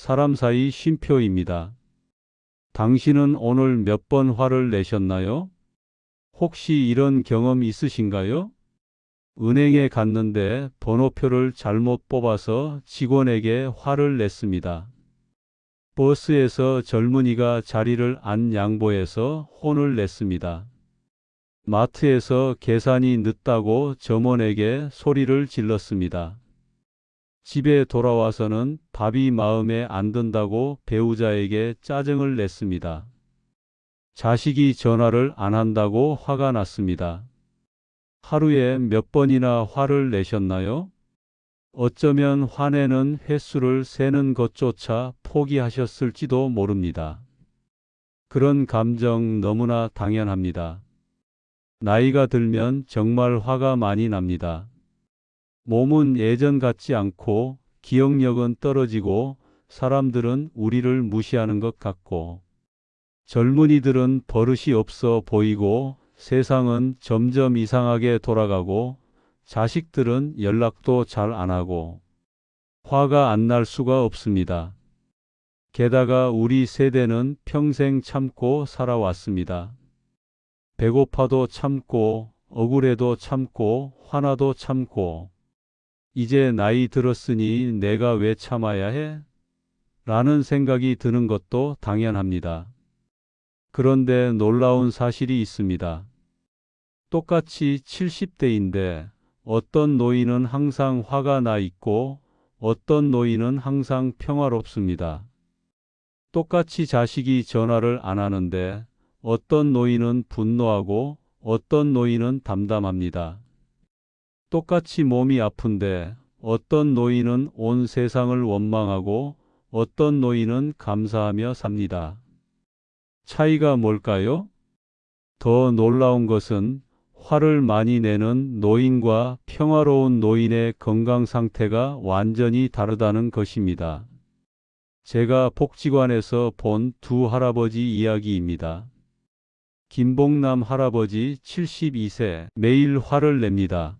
사람 사이 쉼표입니다. 당신은 오늘 몇 번 화를 내셨나요? 혹시 이런 경험 있으신가요? 은행에 갔는데 번호표를 잘못 뽑아서 직원에게 화를 냈습니다. 버스에서 젊은이가 자리를 안 양보해서 혼을 냈습니다. 마트에서 계산이 늦다고 점원에게 소리를 질렀습니다. 집에 돌아와서는 밥이 마음에 안 든다고 배우자에게 짜증을 냈습니다. 자식이 전화를 안 한다고 화가 났습니다. 하루에 몇 번이나 화를 내셨나요? 어쩌면 화내는 횟수를 세는 것조차 포기하셨을지도 모릅니다. 그런 감정 너무나 당연합니다. 나이가 들면 정말 화가 많이 납니다. 몸은 예전 같지 않고 기억력은 떨어지고 사람들은 우리를 무시하는 것 같고 젊은이들은 버릇이 없어 보이고 세상은 점점 이상하게 돌아가고 자식들은 연락도 잘 안 하고 화가 안 날 수가 없습니다. 게다가 우리 세대는 평생 참고 살아왔습니다. 배고파도 참고 억울해도 참고 화나도 참고 이제 나이 들었으니 내가 왜 참아야 해? 라는 생각이 드는 것도 당연합니다. 그런데 놀라운 사실이 있습니다. 똑같이 70대인데 어떤 노인은 항상 화가 나 있고 어떤 노인은 항상 평화롭습니다. 똑같이 자식이 전화를 안 하는데 어떤 노인은 분노하고 어떤 노인은 담담합니다. 똑같이 몸이 아픈데 어떤 노인은 온 세상을 원망하고 어떤 노인은 감사하며 삽니다. 차이가 뭘까요? 더 놀라운 것은 화를 많이 내는 노인과 평화로운 노인의 건강 상태가 완전히 다르다는 것입니다. 제가 복지관에서 본 두 할아버지 이야기입니다. 김봉남 할아버지 72세, 매일 화를 냅니다.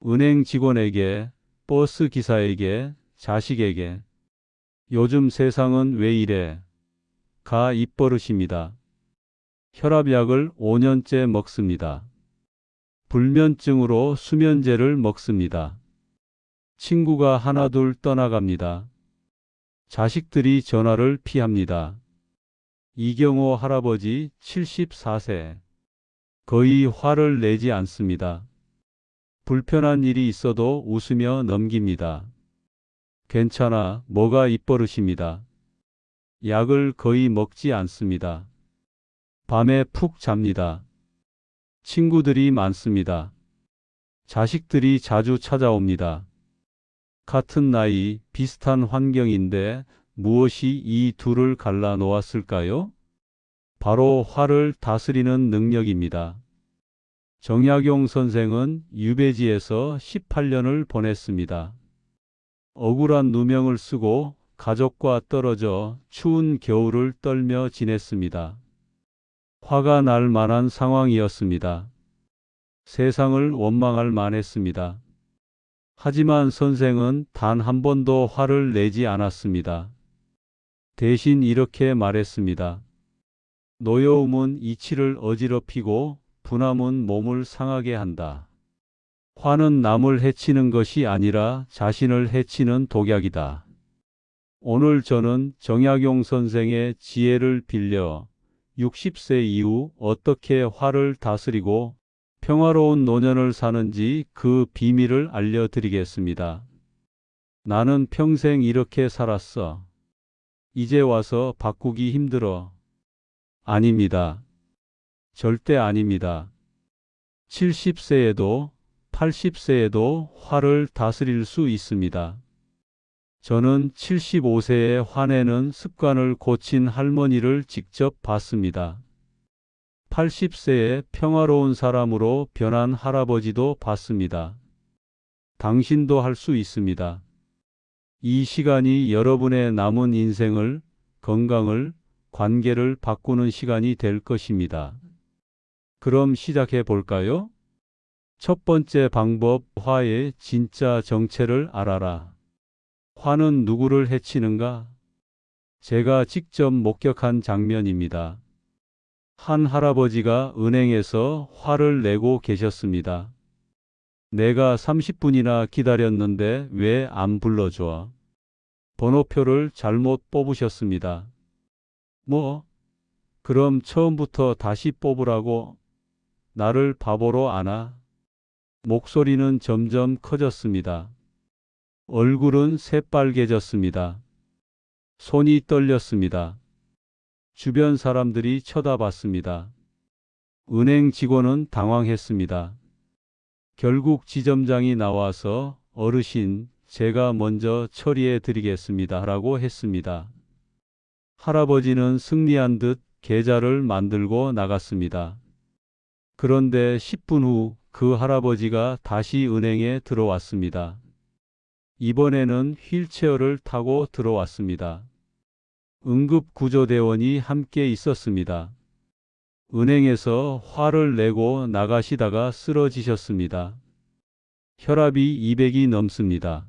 은행 직원에게, 버스 기사에게, 자식에게. 요즘 세상은 왜 이래? 가 입버릇입니다. 혈압약을 5년째 먹습니다. 불면증으로 수면제를 먹습니다. 친구가 하나둘 떠나갑니다. 자식들이 전화를 피합니다. 이경호 할아버지 74세. 거의 화를 내지 않습니다. 불편한 일이 있어도 웃으며 넘깁니다. 괜찮아, 뭐가 입버릇입니다. 약을 거의 먹지 않습니다. 밤에 푹 잡니다. 친구들이 많습니다. 자식들이 자주 찾아옵니다. 같은 나이, 비슷한 환경인데 무엇이 이 둘을 갈라 놓았을까요? 바로 화를 다스리는 능력입니다. 정약용 선생은 유배지에서 18년을 보냈습니다. 억울한 누명을 쓰고 가족과 떨어져 추운 겨울을 떨며 지냈습니다. 화가 날 만한 상황이었습니다. 세상을 원망할 만했습니다. 하지만 선생은 단 한 번도 화를 내지 않았습니다. 대신 이렇게 말했습니다. 노여움은 이치를 어지럽히고 분함은 몸을 상하게 한다. 화는 남을 해치는 것이 아니라 자신을 해치는 독약이다. 오늘 저는 정약용 선생의 지혜를 빌려 60세 이후 어떻게 화를 다스리고 평화로운 노년을 사는지 그 비밀을 알려드리겠습니다. 나는 평생 이렇게 살았어. 이제 와서 바꾸기 힘들어. 아닙니다. 절대 아닙니다. 70세에도 80세에도 화를 다스릴 수 있습니다. 저는 75세에 화내는 습관을 고친 할머니를 직접 봤습니다. 80세에 평화로운 사람으로 변한 할아버지도 봤습니다. 당신도 할 수 있습니다. 이 시간이 여러분의 남은 인생을, 건강을, 관계를 바꾸는 시간이 될 것입니다. 그럼 시작해 볼까요? 첫 번째 방법, 화의 진짜 정체를 알아라. 화는 누구를 해치는가? 제가 직접 목격한 장면입니다. 한 할아버지가 은행에서 화를 내고 계셨습니다. 내가 30분이나 기다렸는데 왜 안 불러줘? 번호표를 잘못 뽑으셨습니다. 뭐? 그럼 처음부터 다시 뽑으라고? 나를 바보로 아나? 목소리는 점점 커졌습니다. 얼굴은 새빨개졌습니다. 손이 떨렸습니다. 주변 사람들이 쳐다봤습니다. 은행 직원은 당황했습니다. 결국 지점장이 나와서 어르신, 제가 먼저 처리해 드리겠습니다 라고 했습니다. 할아버지는 승리한 듯 계좌를 만들고 나갔습니다. 그런데 10분 후 그 할아버지가 다시 은행에 들어왔습니다. 이번에는 휠체어를 타고 들어왔습니다. 응급구조대원이 함께 있었습니다. 은행에서 화를 내고 나가시다가 쓰러지셨습니다. 혈압이 200이 넘습니다.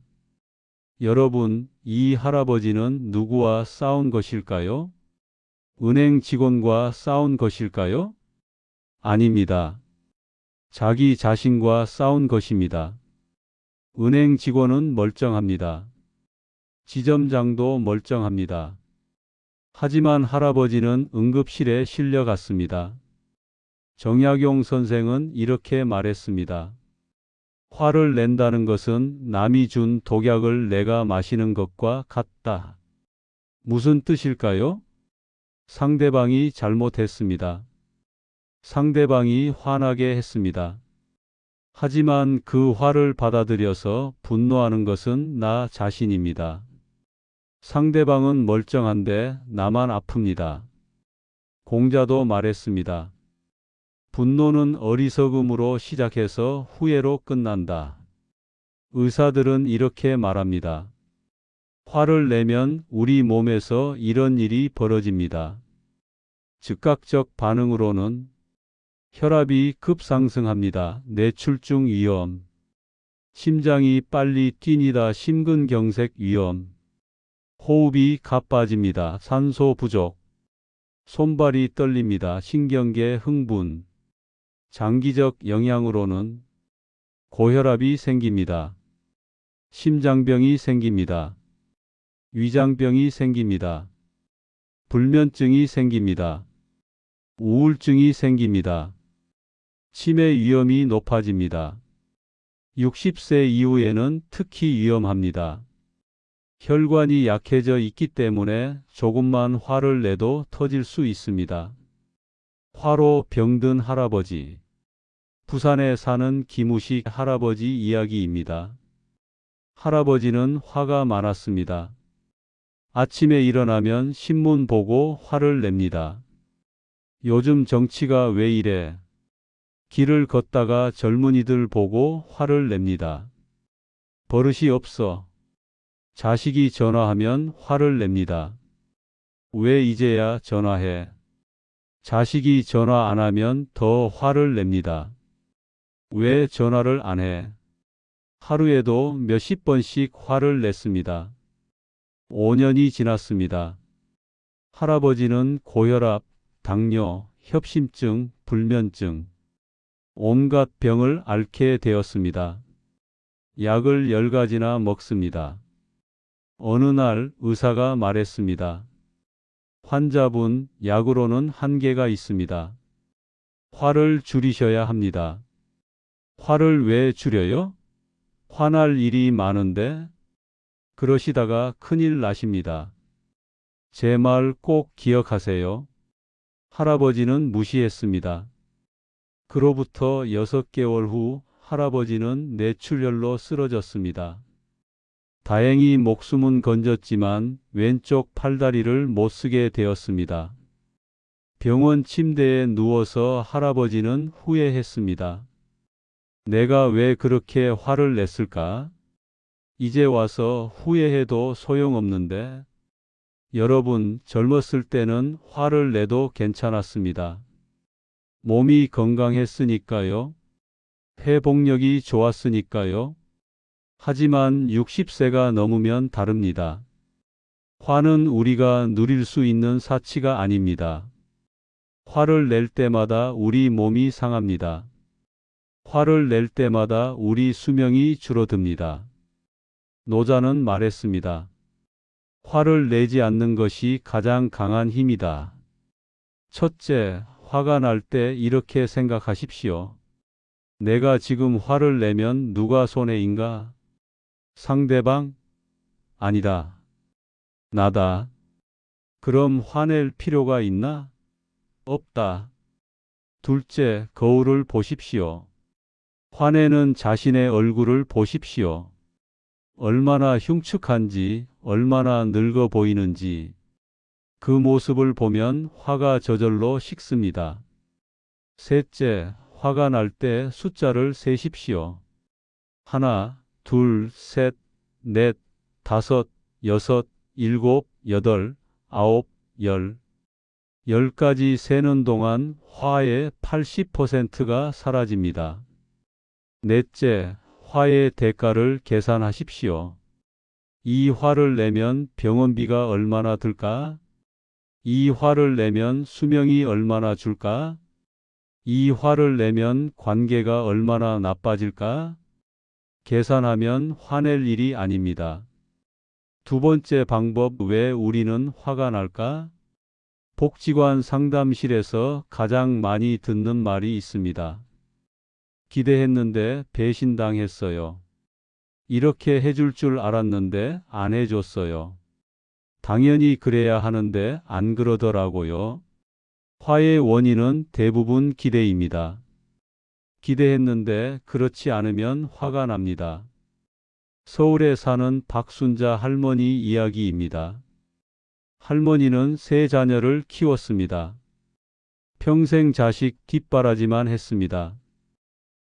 여러분, 이 할아버지는 누구와 싸운 것일까요? 은행 직원과 싸운 것일까요? 아닙니다. 자기 자신과 싸운 것입니다. 은행 직원은 멀쩡합니다. 지점장도 멀쩡합니다. 하지만 할아버지는 응급실에 실려갔습니다. 정약용 선생은 이렇게 말했습니다. 화를 낸다는 것은 남이 준 독약을 내가 마시는 것과 같다. 무슨 뜻일까요? 상대방이 잘못했습니다. 상대방이 화나게 했습니다. 하지만 그 화를 받아들여서 분노하는 것은 나 자신입니다. 상대방은 멀쩡한데 나만 아픕니다. 공자도 말했습니다. 분노는 어리석음으로 시작해서 후회로 끝난다. 의사들은 이렇게 말합니다. 화를 내면 우리 몸에서 이런 일이 벌어집니다. 즉각적 반응으로는 혈압이 급상승합니다. 뇌출중 위험. 심장이 빨리 뛰니다. 심근경색 위험. 호흡이 가빠집니다. 산소 부족. 손발이 떨립니다. 신경계 흥분. 장기적 영향으로는 고혈압이 생깁니다. 심장병이 생깁니다. 위장병이 생깁니다. 불면증이 생깁니다. 우울증이 생깁니다. 치매 위험이 높아집니다. 60세 이후에는 특히 위험합니다. 혈관이 약해져 있기 때문에 조금만 화를 내도 터질 수 있습니다. 화로 병든 할아버지. 부산에 사는 김우식 할아버지 이야기입니다. 할아버지는 화가 많았습니다. 아침에 일어나면 신문 보고 화를 냅니다. 요즘 정치가 왜 이래? 길을 걷다가 젊은이들 보고 화를 냅니다. 버릇이 없어. 자식이 전화하면 화를 냅니다. 왜 이제야 전화해? 자식이 전화 안 하면 더 화를 냅니다. 왜 전화를 안 해? 하루에도 몇십 번씩 화를 냈습니다. 5년이 지났습니다. 할아버지는 고혈압, 당뇨, 협심증, 불면증, 온갖 병을 앓게 되었습니다. 약을 10가지나 먹습니다. 어느 날 의사가 말했습니다. 환자분, 약으로는 한계가 있습니다. 화를 줄이셔야 합니다. 화를 왜 줄여요? 화날 일이 많은데? 그러시다가 큰일 나십니다. 제 말 꼭 기억하세요. 할아버지는 무시했습니다. 그로부터 6개월 후 할아버지는 뇌출혈로 쓰러졌습니다. 다행히 목숨은 건졌지만 왼쪽 팔다리를 못 쓰게 되었습니다. 병원 침대에 누워서 할아버지는 후회했습니다. 내가 왜 그렇게 화를 냈을까? 이제 와서 후회해도 소용없는데. 여러분, 젊었을 때는 화를 내도 괜찮았습니다. 몸이 건강했으니까요. 회복력이 좋았으니까요. 하지만 60세가 넘으면 다릅니다. 화는 우리가 누릴 수 있는 사치가 아닙니다. 화를 낼 때마다 우리 몸이 상합니다. 화를 낼 때마다 우리 수명이 줄어듭니다. 노자는 말했습니다. 화를 내지 않는 것이 가장 강한 힘이다. 첫째, 화가 날 때 이렇게 생각하십시오. 내가 지금 화를 내면 누가 손해인가? 상대방? 아니다. 나다. 그럼 화낼 필요가 있나? 없다. 둘째, 거울을 보십시오. 화내는 자신의 얼굴을 보십시오. 얼마나 흉측한지, 얼마나 늙어 보이는지. 그 모습을 보면 화가 저절로 식습니다. 셋째, 화가 날 때 숫자를 세십시오. 하나, 둘, 셋, 넷, 다섯, 여섯, 일곱, 여덟, 아홉, 열. 10까지 세는 동안 화의 80%가 사라집니다. 넷째, 화의 대가를 계산하십시오. 이 화를 내면 병원비가 얼마나 들까? 이 화를 내면 수명이 얼마나 줄까? 이 화를 내면 관계가 얼마나 나빠질까? 계산하면 화낼 일이 아닙니다. 두 번째 방법, 왜 우리는 화가 날까? 복지관 상담실에서 가장 많이 듣는 말이 있습니다. 기대했는데 배신당했어요. 이렇게 해줄 줄 알았는데 안 해줬어요. 당연히 그래야 하는데 안 그러더라고요. 화의 원인은 대부분 기대입니다. 기대했는데 그렇지 않으면 화가 납니다. 서울에 사는 박순자 할머니 이야기입니다. 할머니는 세 자녀를 키웠습니다. 평생 자식 뒷바라지만 했습니다.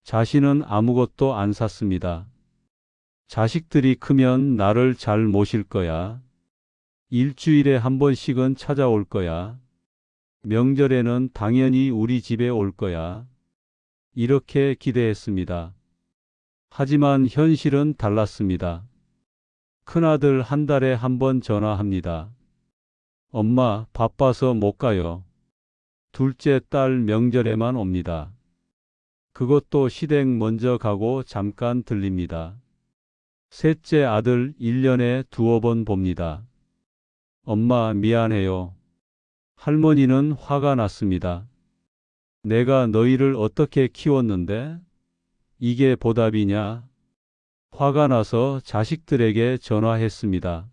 자신은 아무것도 안 샀습니다. 자식들이 크면 나를 잘 모실 거야. 일주일에 한 번씩은 찾아올 거야. 명절에는 당연히 우리 집에 올 거야. 이렇게 기대했습니다. 하지만 현실은 달랐습니다. 큰아들 한 달에 한 번 전화합니다. 엄마, 바빠서 못 가요. 둘째 딸 명절에만 옵니다. 그것도 시댁 먼저 가고 잠깐 들립니다. 셋째 아들 1년에 두어 번 봅니다. 엄마, 미안해요. 할머니는 화가 났습니다. 내가 너희를 어떻게 키웠는데? 이게 보답이냐? 화가 나서 자식들에게 전화했습니다.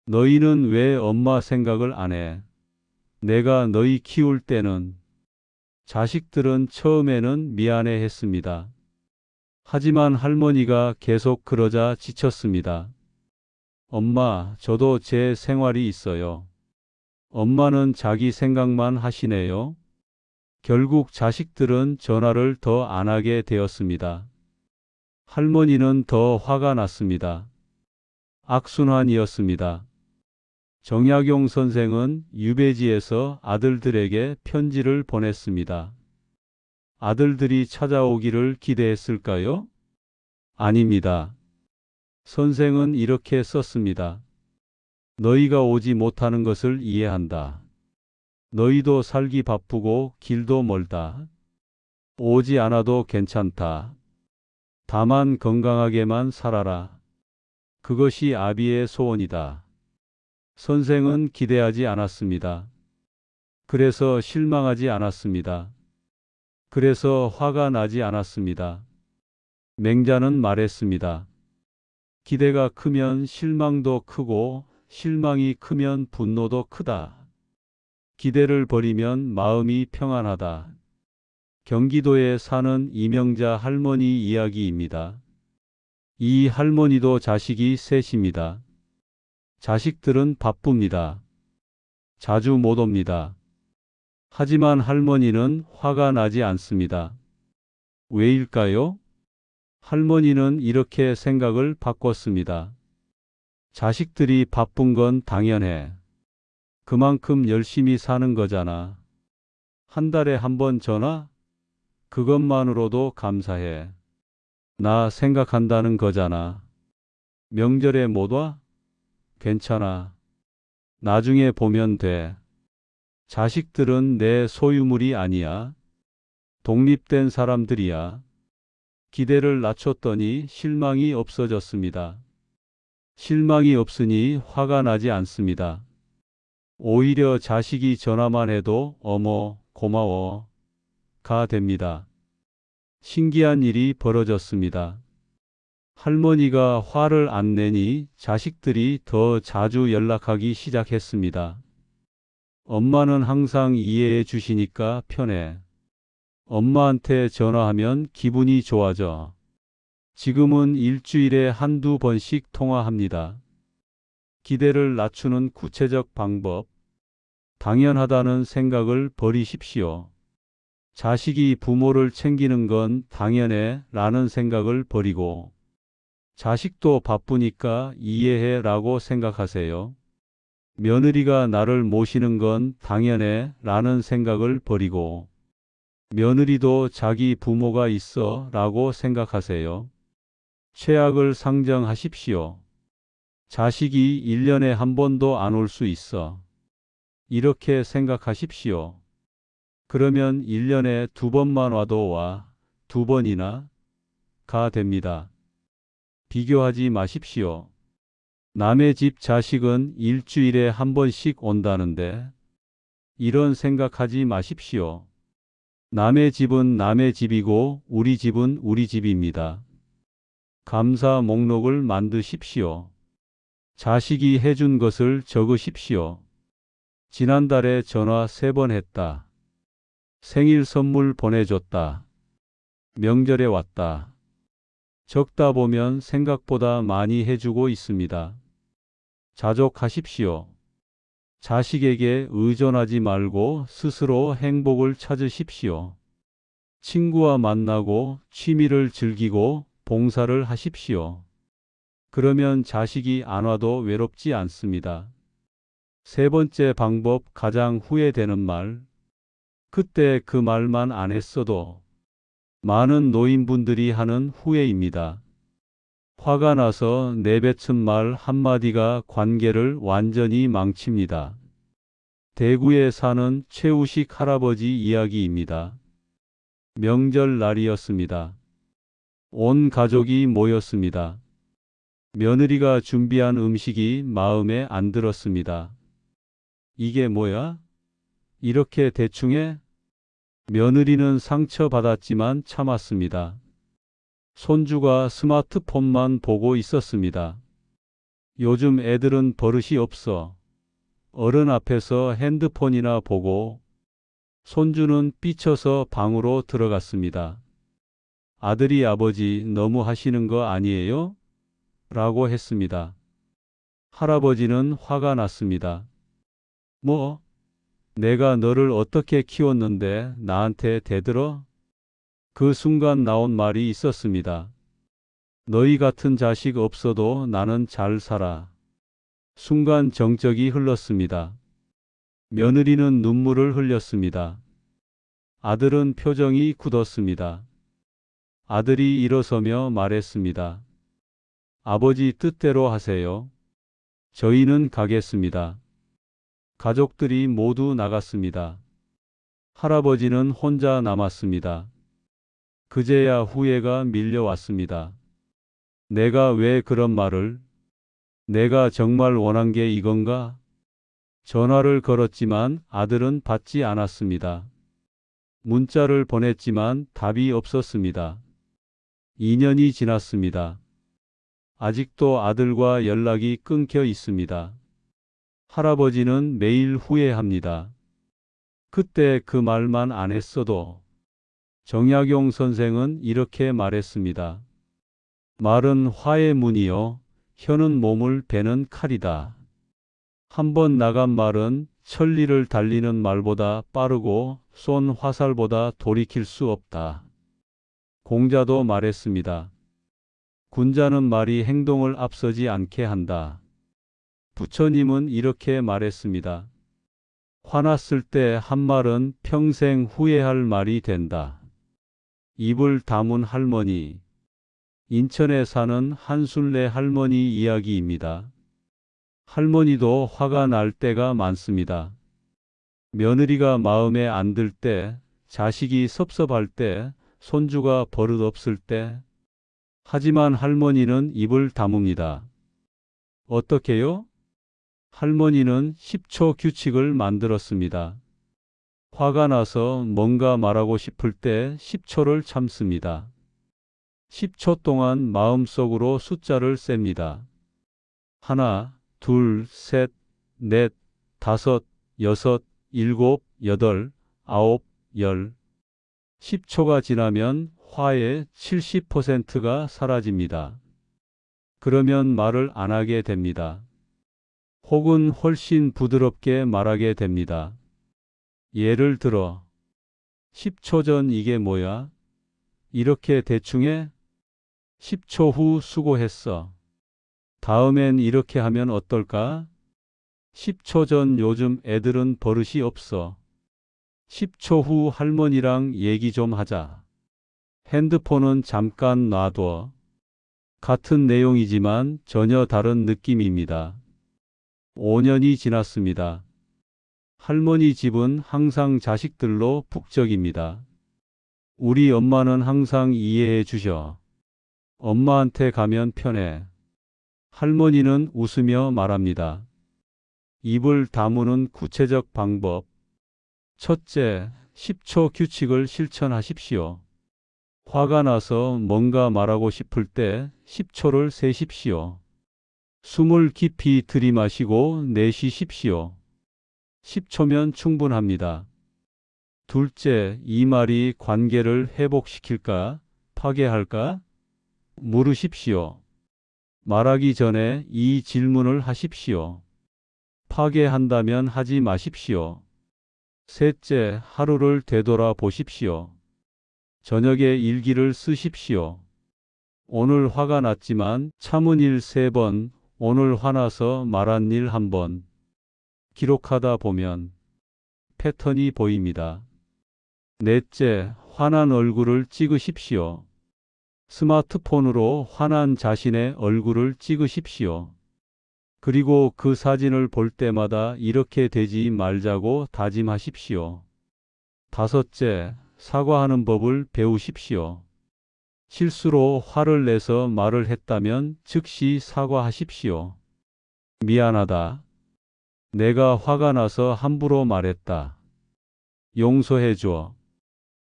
너희는 왜 엄마 생각을 안 해? 내가 너희 키울 때는. 자식들은 처음에는 미안해 했습니다. 하지만 할머니가 계속 그러자 지쳤습니다. 엄마, 저도 제 생활이 있어요. 엄마는 자기 생각만 하시네요. 결국 자식들은 전화를 더 안 하게 되었습니다. 할머니는 더 화가 났습니다. 악순환이었습니다. 정약용 선생은 유배지에서 아들들에게 편지를 보냈습니다. 아들들이 찾아오기를 기대했을까요? 아닙니다. 선생은 이렇게 썼습니다. 너희가 오지 못하는 것을 이해한다. 너희도 살기 바쁘고 길도 멀다. 오지 않아도 괜찮다. 다만 건강하게만 살아라. 그것이 아비의 소원이다. 선생은 기대하지 않았습니다. 그래서 실망하지 않았습니다. 그래서 화가 나지 않았습니다. 맹자는 말했습니다. 기대가 크면 실망도 크고 실망이 크면 분노도 크다. 기대를 버리면 마음이 평안하다. 경기도에 사는 이명자 할머니 이야기입니다. 이 할머니도 자식이 셋입니다. 자식들은 바쁩니다. 자주 못 옵니다. 하지만 할머니는 화가 나지 않습니다. 왜일까요? 할머니는 이렇게 생각을 바꿨습니다. 자식들이 바쁜 건 당연해. 그만큼 열심히 사는 거잖아. 한 달에 한 번 전화? 그것만으로도 감사해. 나 생각한다는 거잖아. 명절에 못 와? 괜찮아. 나중에 보면 돼. 자식들은 내 소유물이 아니야. 독립된 사람들이야. 기대를 낮췄더니 실망이 없어졌습니다. 실망이 없으니 화가 나지 않습니다. 오히려 자식이 전화만 해도 어머, 고마워, 가 됩니다. 신기한 일이 벌어졌습니다. 할머니가 화를 안 내니 자식들이 더 자주 연락하기 시작했습니다. 엄마는 항상 이해해 주시니까 편해. 엄마한테 전화하면 기분이 좋아져. 지금은 일주일에 한두 번씩 통화합니다. 기대를 낮추는 구체적 방법. 당연하다는 생각을 버리십시오. 자식이 부모를 챙기는 건 당연해 라는 생각을 버리고 자식도 바쁘니까 이해해 라고 생각하세요. 며느리가 나를 모시는 건 당연해 라는 생각을 버리고 며느리도 자기 부모가 있어 라고 생각하세요. 최악을 상정하십시오. 자식이 1년에 한 번도 안 올 수 있어. 이렇게 생각하십시오. 그러면 1년에 2번만 와도 와. 2번이나 가 됩니다. 비교하지 마십시오. 남의 집 자식은 일주일에 한 번씩 온다는데 이런 생각하지 마십시오. 남의 집은 남의 집이고 우리 집은 우리 집입니다. 감사 목록을 만드십시오. 자식이 해준 것을 적으십시오. 지난달에 전화 3번 했다. 생일 선물 보내줬다. 명절에 왔다. 적다 보면 생각보다 많이 해주고 있습니다. 자족하십시오. 자식에게 의존하지 말고 스스로 행복을 찾으십시오. 친구와 만나고 취미를 즐기고 봉사를 하십시오. 그러면 자식이 안 와도 외롭지 않습니다. 세 번째 방법, 가장 후회되는 말. 그때 그 말만 안 했어도. 많은 노인분들이 하는 후회입니다. 화가 나서 내뱉은 말 한마디가 관계를 완전히 망칩니다. 대구에 사는 최우식 할아버지 이야기입니다. 명절 날이었습니다. 온 가족이 모였습니다. 며느리가 준비한 음식이 마음에 안 들었습니다. 이게 뭐야? 이렇게 대충 해? 며느리는 상처받았지만 참았습니다. 손주가 스마트폰만 보고 있었습니다. 요즘 애들은 버릇이 없어. 어른 앞에서 핸드폰이나 보고. 손주는 삐쳐서 방으로 들어갔습니다. 아들이 아버지 너무 하시는 거 아니에요? 라고 했습니다. 할아버지는 화가 났습니다. 뭐? 내가 너를 어떻게 키웠는데 나한테 대들어? 그 순간 나온 말이 있었습니다. 너희 같은 자식 없어도 나는 잘 살아. 순간 정적이 흘렀습니다. 며느리는 눈물을 흘렸습니다. 아들은 표정이 굳었습니다. 아들이 일어서며 말했습니다. 아버지 뜻대로 하세요. 저희는 가겠습니다. 가족들이 모두 나갔습니다. 할아버지는 혼자 남았습니다. 그제야 후회가 밀려왔습니다. 내가 왜 그런 말을? 내가 정말 원한 게 이건가? 전화를 걸었지만 아들은 받지 않았습니다. 문자를 보냈지만 답이 없었습니다. 2년이 지났습니다. 아직도 아들과 연락이 끊겨 있습니다. 할아버지는 매일 후회합니다. 그때 그 말만 안 했어도. 정약용 선생은 이렇게 말했습니다. 말은 화의 문이요, 혀는 몸을 베는 칼이다. 한 번 나간 말은 천리를 달리는 말보다 빠르고 쏜 화살보다 돌이킬 수 없다. 공자도 말했습니다. 군자는 말이 행동을 앞서지 않게 한다. 부처님은 이렇게 말했습니다. 화났을 때 한 말은 평생 후회할 말이 된다. 입을 다문 할머니. 인천에 사는 한순례 할머니 이야기입니다. 할머니도 화가 날 때가 많습니다. 며느리가 마음에 안 들 때, 자식이 섭섭할 때, 손주가 버릇없을 때. 하지만 할머니는 입을 다뭅니다. 어떻게요? 할머니는 10초 규칙을 만들었습니다. 화가 나서 뭔가 말하고 싶을 때 10초를 참습니다. 10초 동안 마음속으로 숫자를 셉니다. 하나, 둘, 셋, 넷, 다섯, 여섯, 일곱, 여덟, 아홉, 열. 10초가 지나면 화의 70%가 사라집니다. 그러면 말을 안 하게 됩니다. 혹은 훨씬 부드럽게 말하게 됩니다. 예를 들어, 10초 전 이게 뭐야? 이렇게 대충 해? 10초 후 수고했어. 다음엔 이렇게 하면 어떨까? 10초 전 요즘 애들은 버릇이 없어. 10초 후 할머니랑 얘기 좀 하자. 핸드폰은 잠깐 놔둬. 같은 내용이지만 전혀 다른 느낌입니다. 5년이 지났습니다. 할머니 집은 항상 자식들로 북적입니다. 우리 엄마는 항상 이해해 주셔. 엄마한테 가면 편해. 할머니는 웃으며 말합니다. 입을 다무는 구체적 방법. 첫째, 10초 규칙을 실천하십시오. 화가 나서 뭔가 말하고 싶을 때 10초를 세십시오. 숨을 깊이 들이마시고 내쉬십시오. 10초면 충분합니다. 둘째, 이 말이 관계를 회복시킬까? 파괴할까? 물으십시오. 말하기 전에 이 질문을 하십시오. 파괴한다면 하지 마십시오. 셋째, 하루를 되돌아 보십시오. 저녁에 일기를 쓰십시오. 오늘 화가 났지만 참은 일 3번, 오늘 화나서 말한 일 1번. 기록하다 보면 패턴이 보입니다. 넷째, 화난 얼굴을 찍으십시오. 스마트폰으로 화난 자신의 얼굴을 찍으십시오. 그리고 그 사진을 볼 때마다 이렇게 되지 말자고 다짐하십시오. 다섯째, 사과하는 법을 배우십시오. 실수로 화를 내서 말을 했다면 즉시 사과하십시오. 미안하다. 내가 화가 나서 함부로 말했다. 용서해줘.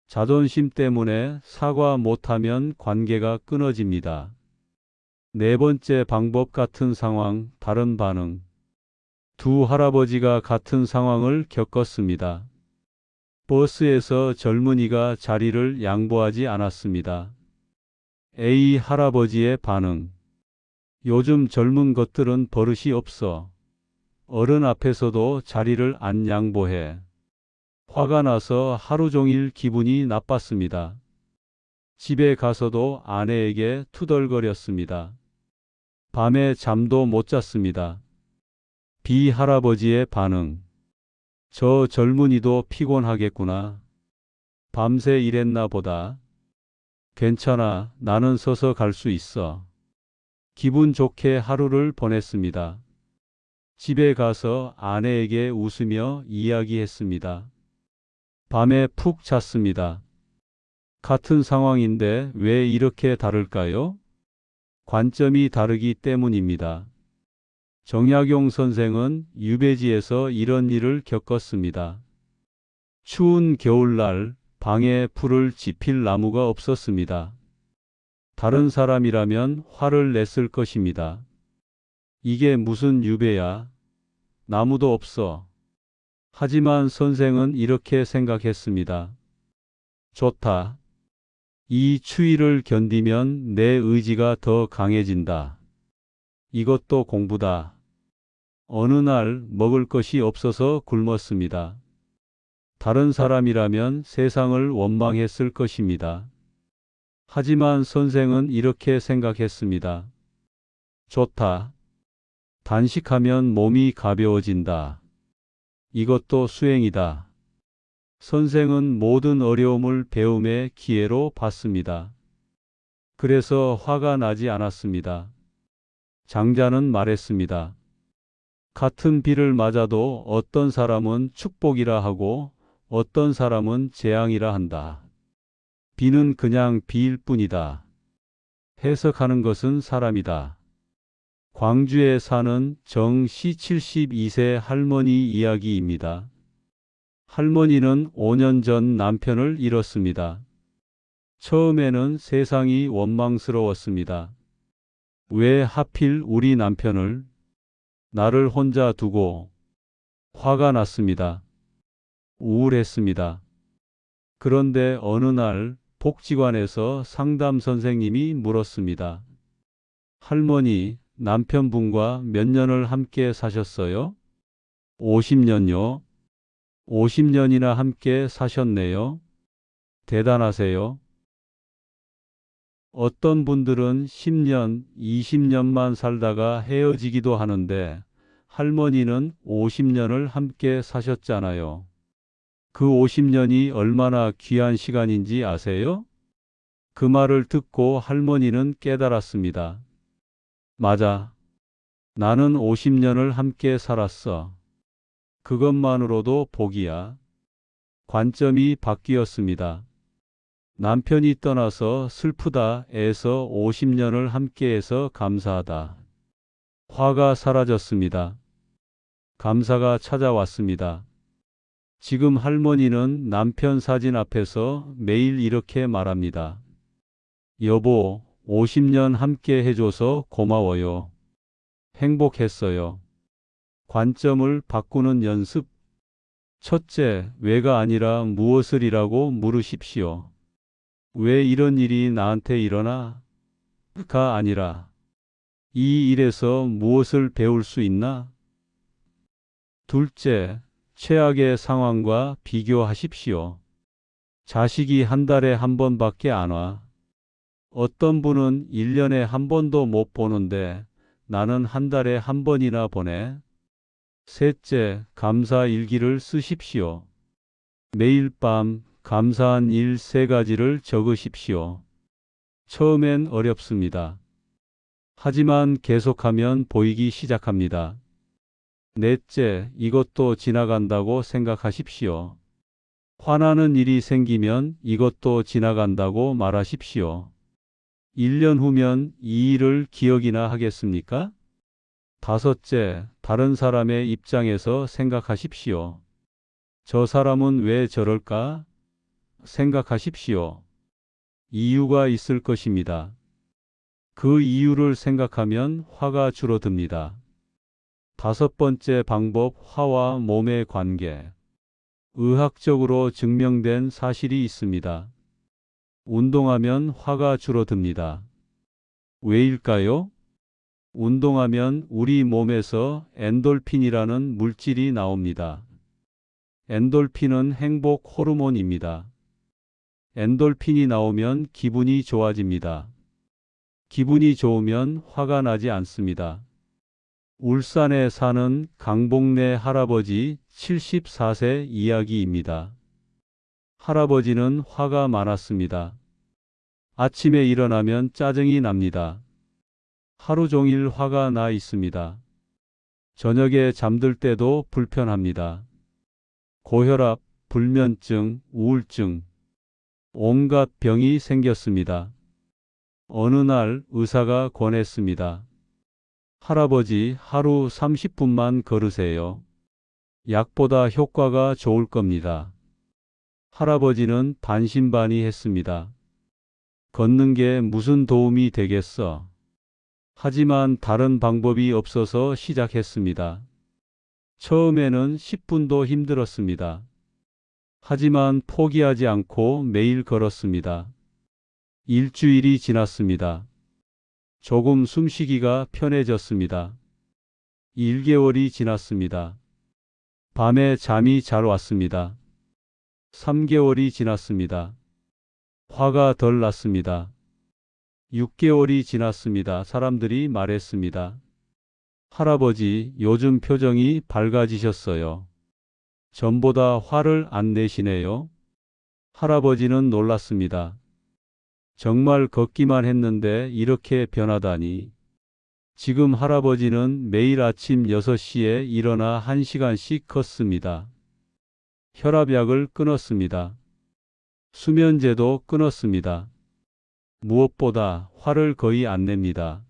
자존심 때문에 사과 못하면 관계가 끊어집니다. 네 번째 방법 같은 상황, 다른 반응. 두 할아버지가 같은 상황을 겪었습니다. 버스에서 젊은이가 자리를 양보하지 않았습니다. A 할아버지의 반응. 요즘 젊은 것들은 버릇이 없어. 어른 앞에서도 자리를 안 양보해. 화가 나서 하루 종일 기분이 나빴습니다. 집에 가서도 아내에게 투덜거렸습니다. 밤에 잠도 못 잤습니다. B 할아버지의 반응. 저 젊은이도 피곤하겠구나. 밤새 일했나 보다. 괜찮아, 나는 서서 갈 수 있어. 기분 좋게 하루를 보냈습니다. 집에 가서 아내에게 웃으며 이야기했습니다. 밤에 푹 잤습니다. 같은 상황인데 왜 이렇게 다를까요? 관점이 다르기 때문입니다. 정약용 선생은 유배지에서 이런 일을 겪었습니다. 추운 겨울날 방에 불을 지필 나무가 없었습니다. 다른 사람이라면 화를 냈을 것입니다. 이게 무슨 유배야? 나무도 없어. 하지만 선생은 이렇게 생각했습니다. 좋다. 이 추위를 견디면 내 의지가 더 강해진다. 이것도 공부다. 어느 날 먹을 것이 없어서 굶었습니다. 다른 사람이라면 세상을 원망했을 것입니다. 하지만 선생은 이렇게 생각했습니다. 좋다. 단식하면 몸이 가벼워진다. 이것도 수행이다. 선생은 모든 어려움을 배움의 기회로 봤습니다. 그래서 화가 나지 않았습니다. 장자는 말했습니다. 같은 비를 맞아도 어떤 사람은 축복이라 하고 어떤 사람은 재앙이라 한다. 비는 그냥 비일 뿐이다. 해석하는 것은 사람이다. 광주에 사는 정씨 72세 할머니 이야기입니다. 할머니는 5년 전 남편을 잃었습니다. 처음에는 세상이 원망스러웠습니다. 왜 하필 우리 남편을, 나를 혼자 두고? 화가 났습니다. 우울했습니다. 그런데 어느 날 복지관에서 상담 선생님이 물었습니다. 할머니, 남편분과 몇 년을 함께 사셨어요? 50년요. 50년이나 함께 사셨네요. 대단하세요. 어떤 분들은 10년, 20년만 살다가 헤어지기도 하는데 할머니는 50년을 함께 사셨잖아요. 그 50년이 얼마나 귀한 시간인지 아세요? 그 말을 듣고 할머니는 깨달았습니다. 맞아. 나는 50년을 함께 살았어. 그것만으로도 복이야. 관점이 바뀌었습니다. 남편이 떠나서 슬프다에서 50년을 함께해서 감사하다. 화가 사라졌습니다. 감사가 찾아왔습니다. 지금 할머니는 남편 사진 앞에서 매일 이렇게 말합니다. 여보, 50년 함께 해줘서 고마워요. 행복했어요. 관점을 바꾸는 연습. 첫째, 왜가 아니라 무엇을이라고 물으십시오. 왜 이런 일이 나한테 일어나? 가 아니라 이 일에서 무엇을 배울 수 있나? 둘째, 최악의 상황과 비교하십시오. 자식이 한 달에 한 번밖에 안 와. 어떤 분은 1년에 한 번도 못 보는데 나는 한 달에 한 번이나 보내. 셋째, 감사 일기를 쓰십시오. 매일 밤 감사한 일 3가지를 적으십시오. 처음엔 어렵습니다. 하지만 계속하면 보이기 시작합니다. 넷째, 이것도 지나간다고 생각하십시오. 화나는 일이 생기면 이것도 지나간다고 말하십시오. 1년 후면 이 일을 기억이나 하겠습니까? 다섯째, 다른 사람의 입장에서 생각하십시오. 저 사람은 왜 저럴까? 생각하십시오. 이유가 있을 것입니다. 그 이유를 생각하면 화가 줄어듭니다. 다섯 번째 방법, 화와 몸의 관계. 의학적으로 증명된 사실이 있습니다. 운동하면 화가 줄어듭니다. 왜일까요? 운동하면 우리 몸에서 엔돌핀이라는 물질이 나옵니다. 엔돌핀은 행복 호르몬입니다. 엔돌핀이 나오면 기분이 좋아집니다. 기분이 좋으면 화가 나지 않습니다. 울산에 사는 강복래 할아버지 74세 이야기입니다. 할아버지는 화가 많았습니다. 아침에 일어나면 짜증이 납니다. 하루 종일 화가 나 있습니다. 저녁에 잠들 때도 불편합니다. 고혈압, 불면증, 우울증, 온갖 병이 생겼습니다. 어느 날 의사가 권했습니다. 할아버지, 하루 30분만 걸으세요. 약보다 효과가 좋을 겁니다. 할아버지는 반신반의했습니다. 걷는 게 무슨 도움이 되겠어? 하지만 다른 방법이 없어서 시작했습니다. 처음에는 10분도 힘들었습니다. 하지만 포기하지 않고 매일 걸었습니다. 일주일이 지났습니다. 조금 숨쉬기가 편해졌습니다. 1개월이 지났습니다. 밤에 잠이 잘 왔습니다. 3개월이 지났습니다. 화가 덜 났습니다. 6개월이 지났습니다. 사람들이 말했습니다. 할아버지, 요즘 표정이 밝아지셨어요. 전보다 화를 안 내시네요. 할아버지는 놀랐습니다. 정말 걷기만 했는데 이렇게 변하다니. 지금 할아버지는 매일 아침 6시에 일어나 1시간씩 걷습니다. 혈압약을 끊었습니다. 수면제도 끊었습니다. 무엇보다 화를 거의 안 냅니다.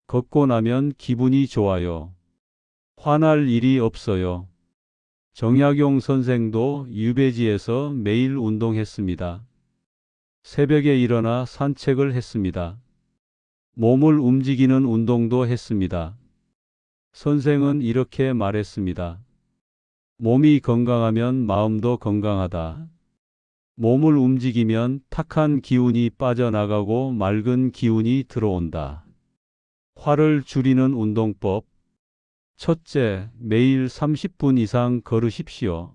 걷고 나면 기분이 좋아요. 화날 일이 없어요. 정약용 선생도 유배지에서 매일 운동했습니다. 새벽에 일어나 산책을 했습니다. 몸을 움직이는 운동도 했습니다. 선생은 이렇게 말했습니다. 몸이 건강하면 마음도 건강하다. 몸을 움직이면 탁한 기운이 빠져나가고 맑은 기운이 들어온다. 화를 줄이는 운동법. 첫째, 매일 30분 이상 걸으십시오.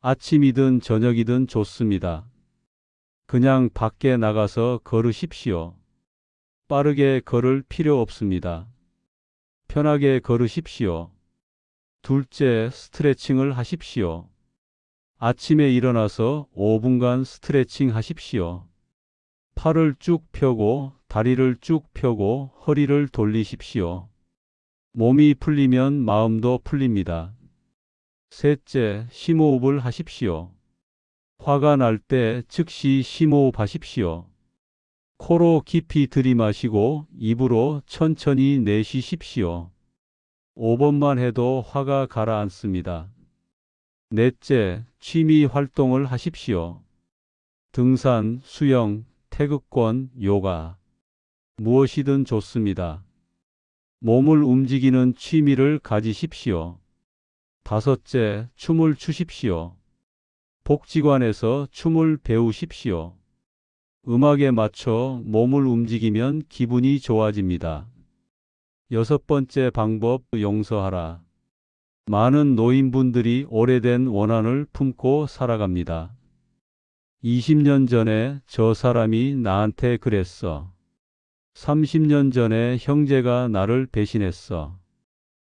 아침이든 저녁이든 좋습니다. 그냥 밖에 나가서 걸으십시오. 빠르게 걸을 필요 없습니다. 편하게 걸으십시오. 둘째, 스트레칭을 하십시오. 아침에 일어나서 5분간 스트레칭 하십시오. 팔을 쭉 펴고 다리를 쭉 펴고 허리를 돌리십시오. 몸이 풀리면 마음도 풀립니다. 셋째, 심호흡을 하십시오. 화가 날 때 즉시 심호흡하십시오. 코로 깊이 들이마시고 입으로 천천히 내쉬십시오. 5번만 해도 화가 가라앉습니다. 넷째, 취미 활동을 하십시오. 등산, 수영, 태극권, 요가. 무엇이든 좋습니다. 몸을 움직이는 취미를 가지십시오. 다섯째, 춤을 추십시오. 복지관에서 춤을 배우십시오. 음악에 맞춰 몸을 움직이면 기분이 좋아집니다. 여섯 번째 방법, 용서하라. 많은 노인분들이 오래된 원한을 품고 살아갑니다. 20년 전에 저 사람이 나한테 그랬어. 30년 전에 형제가 나를 배신했어.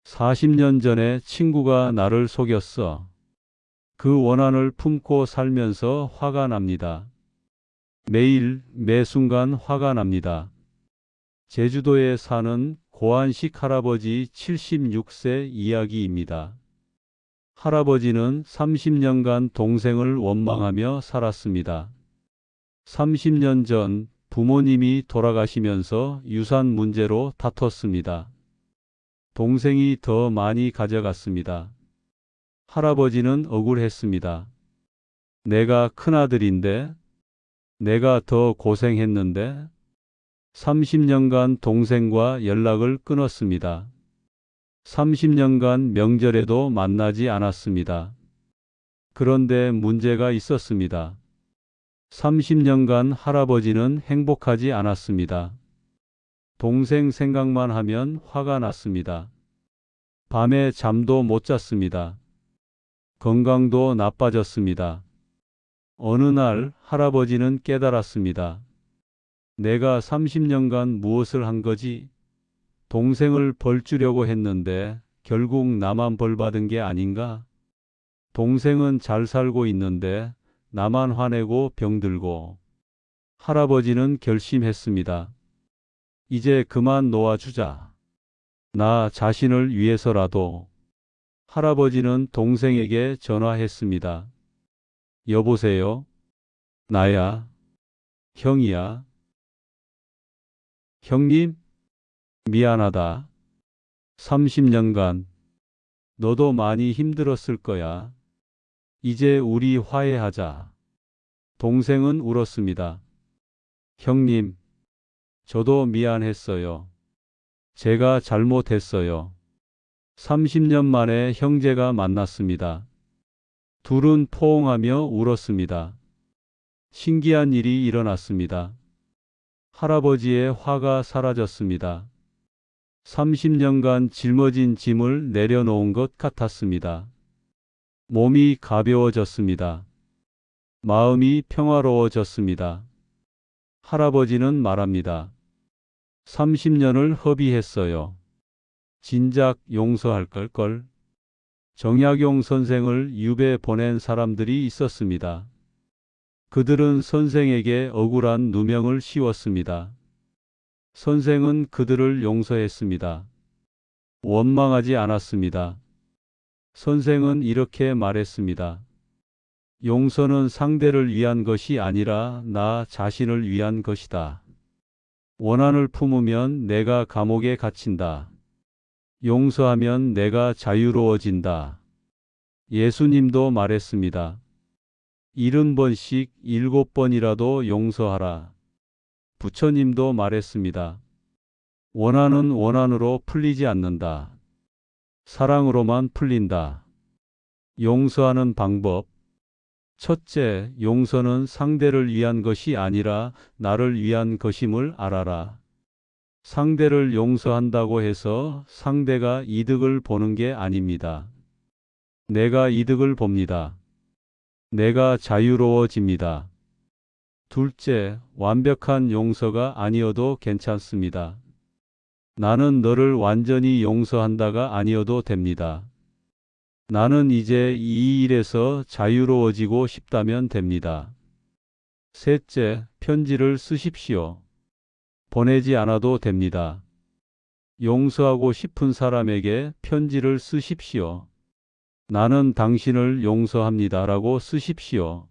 40년 전에 친구가 나를 속였어. 그 원한을 품고 살면서 화가 납니다. 매일, 매 순간 화가 납니다. 제주도에 사는 고한식 할아버지 76세 이야기입니다. 할아버지는 30년간 동생을 원망하며 살았습니다. 30년 전 부모님이 돌아가시면서 유산 문제로 다퉜습니다. 동생이 더 많이 가져갔습니다. 할아버지는 억울했습니다. 내가 큰아들인데, 내가 더 고생했는데, 30년간 동생과 연락을 끊었습니다. 30년간 명절에도 만나지 않았습니다. 그런데 문제가 있었습니다. 30년간 할아버지는 행복하지 않았습니다. 동생 생각만 하면 화가 났습니다. 밤에 잠도 못 잤습니다. 건강도 나빠졌습니다. 어느 날 할아버지는 깨달았습니다. 내가 30년간 무엇을 한 거지? 동생을 벌 주려고 했는데 결국 나만 벌 받은 게 아닌가? 동생은 잘 살고 있는데 나만 화내고 병들고. 할아버지는 결심했습니다. 이제 그만 놓아주자. 나 자신을 위해서라도. 할아버지는 동생에게 전화했습니다. 여보세요? 나야. 형이야. 형님? 미안하다. 30년간 너도 많이 힘들었을 거야. 이제 우리 화해하자. 동생은 울었습니다. 형님, 저도 미안했어요. 제가 잘못했어요. 30년 만에 형제가 만났습니다. 둘은 포옹하며 울었습니다. 신기한 일이 일어났습니다. 할아버지의 화가 사라졌습니다. 30년간 짊어진 짐을 내려놓은 것 같았습니다. 몸이 가벼워졌습니다. 마음이 평화로워졌습니다. 할아버지는 말합니다. 30년을 허비했어요. 진작 용서할 걸. 정약용 선생을 유배 보낸 사람들이 있었습니다. 그들은 선생에게 억울한 누명을 씌웠습니다. 선생은 그들을 용서했습니다. 원망하지 않았습니다. 선생은 이렇게 말했습니다. 용서는 상대를 위한 것이 아니라 나 자신을 위한 것이다. 원한을 품으면 내가 감옥에 갇힌다. 용서하면 내가 자유로워진다. 예수님도 말했습니다. 70번씩 7번이라도 용서하라. 부처님도 말했습니다. 원한은 원한으로 풀리지 않는다. 사랑으로만 풀린다. 용서하는 방법. 첫째, 용서는 상대를 위한 것이 아니라 나를 위한 것임을 알아라. 상대를 용서한다고 해서 상대가 이득을 보는 게 아닙니다. 내가 이득을 봅니다. 내가 자유로워집니다. 둘째, 완벽한 용서가 아니어도 괜찮습니다. 나는 너를 완전히 용서한다가 아니어도 됩니다. 나는 이제 이 일에서 자유로워지고 싶다면 됩니다. 셋째, 편지를 쓰십시오. 보내지 않아도 됩니다. 용서하고 싶은 사람에게 편지를 쓰십시오. 나는 당신을 용서합니다라고 쓰십시오.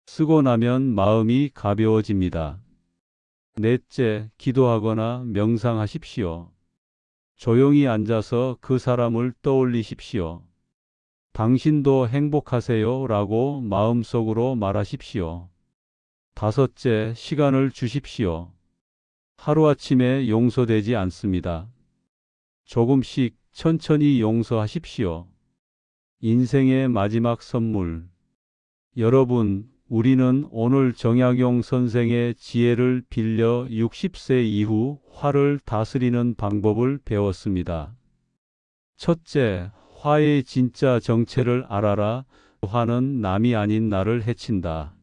쓰고 나면 마음이 가벼워집니다. 넷째, 기도하거나 명상하십시오. 조용히 앉아서 그 사람을 떠올리십시오. 당신도 행복하세요 라고 마음속으로 말하십시오. 다섯째, 시간을 주십시오. 하루아침에 용서되지 않습니다. 조금씩 천천히 용서하십시오. 인생의 마지막 선물. 여러분, 우리는 오늘 정약용 선생의 지혜를 빌려 60세 이후 화를 다스리는 방법을 배웠습니다. 첫째, 화의 진짜 정체를 알아라. 화는 남이 아닌 나를 해친다.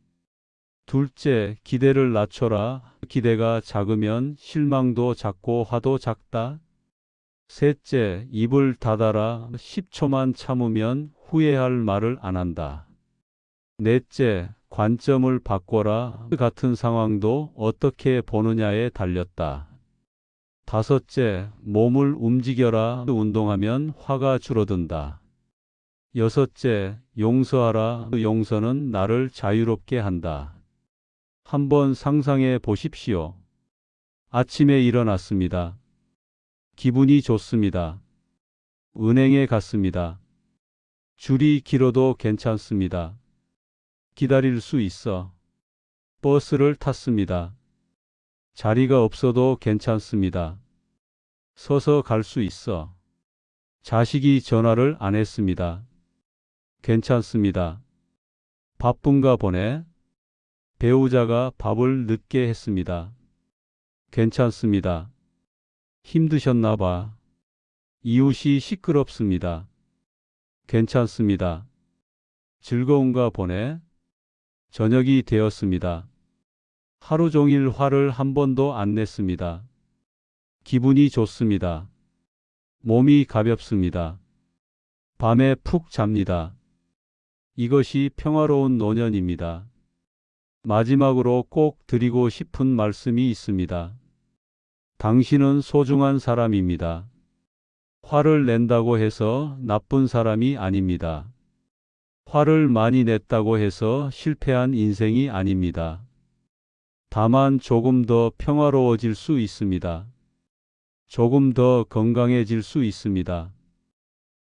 둘째, 기대를 낮춰라. 기대가 작으면 실망도 작고 화도 작다. 셋째, 입을 닫아라. 10초만 참으면 후회할 말을 안 한다. 넷째, 관점을 바꿔라. 같은 상황도 어떻게 보느냐에 달렸다. 다섯째, 몸을 움직여라. 운동하면 화가 줄어든다. 여섯째, 용서하라. 용서는 나를 자유롭게 한다. 한번 상상해 보십시오. 아침에 일어났습니다. 기분이 좋습니다. 은행에 갔습니다. 줄이 길어도 괜찮습니다. 기다릴 수 있어. 버스를 탔습니다. 자리가 없어도 괜찮습니다. 서서 갈 수 있어. 자식이 전화를 안 했습니다. 괜찮습니다. 바쁜가 보네. 배우자가 밥을 늦게 했습니다. 괜찮습니다. 힘드셨나 봐. 이웃이 시끄럽습니다. 괜찮습니다. 즐거운가 보네. 저녁이 되었습니다. 하루 종일 화를 한 번도 안 냈습니다. 기분이 좋습니다. 몸이 가볍습니다. 밤에 푹 잡니다. 이것이 평화로운 노년입니다. 마지막으로 꼭 드리고 싶은 말씀이 있습니다. 당신은 소중한 사람입니다. 화를 낸다고 해서 나쁜 사람이 아닙니다. 화를 많이 냈다고 해서 실패한 인생이 아닙니다. 다만 조금 더 평화로워질 수 있습니다. 조금 더 건강해질 수 있습니다.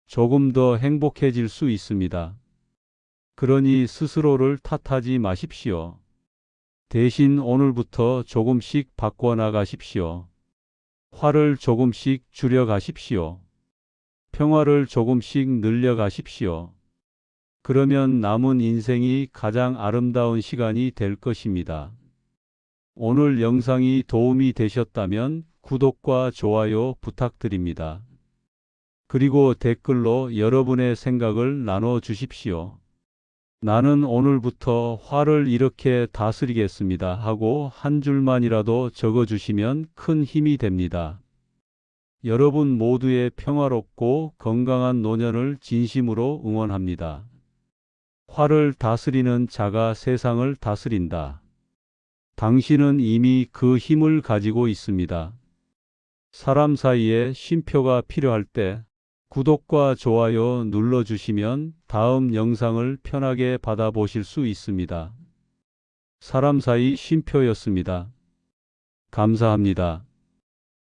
조금 더 행복해질 수 있습니다. 그러니 스스로를 탓하지 마십시오. 대신 오늘부터 조금씩 바꿔나가십시오. 화를 조금씩 줄여가십시오. 평화를 조금씩 늘려가십시오. 그러면 남은 인생이 가장 아름다운 시간이 될 것입니다. 오늘 영상이 도움이 되셨다면 구독과 좋아요 부탁드립니다. 그리고 댓글로 여러분의 생각을 나눠 주십시오. 나는 오늘부터 화를 이렇게 다스리겠습니다 하고 한 줄만이라도 적어주시면 큰 힘이 됩니다. 여러분 모두의 평화롭고 건강한 노년을 진심으로 응원합니다. 화를 다스리는 자가 세상을 다스린다. 당신은 이미 그 힘을 가지고 있습니다. 사람 사이에 쉼표가 필요할 때 구독과 좋아요 눌러주시면 다음 영상을 편하게 받아보실 수 있습니다. 사람 사이 쉼표였습니다. 감사합니다.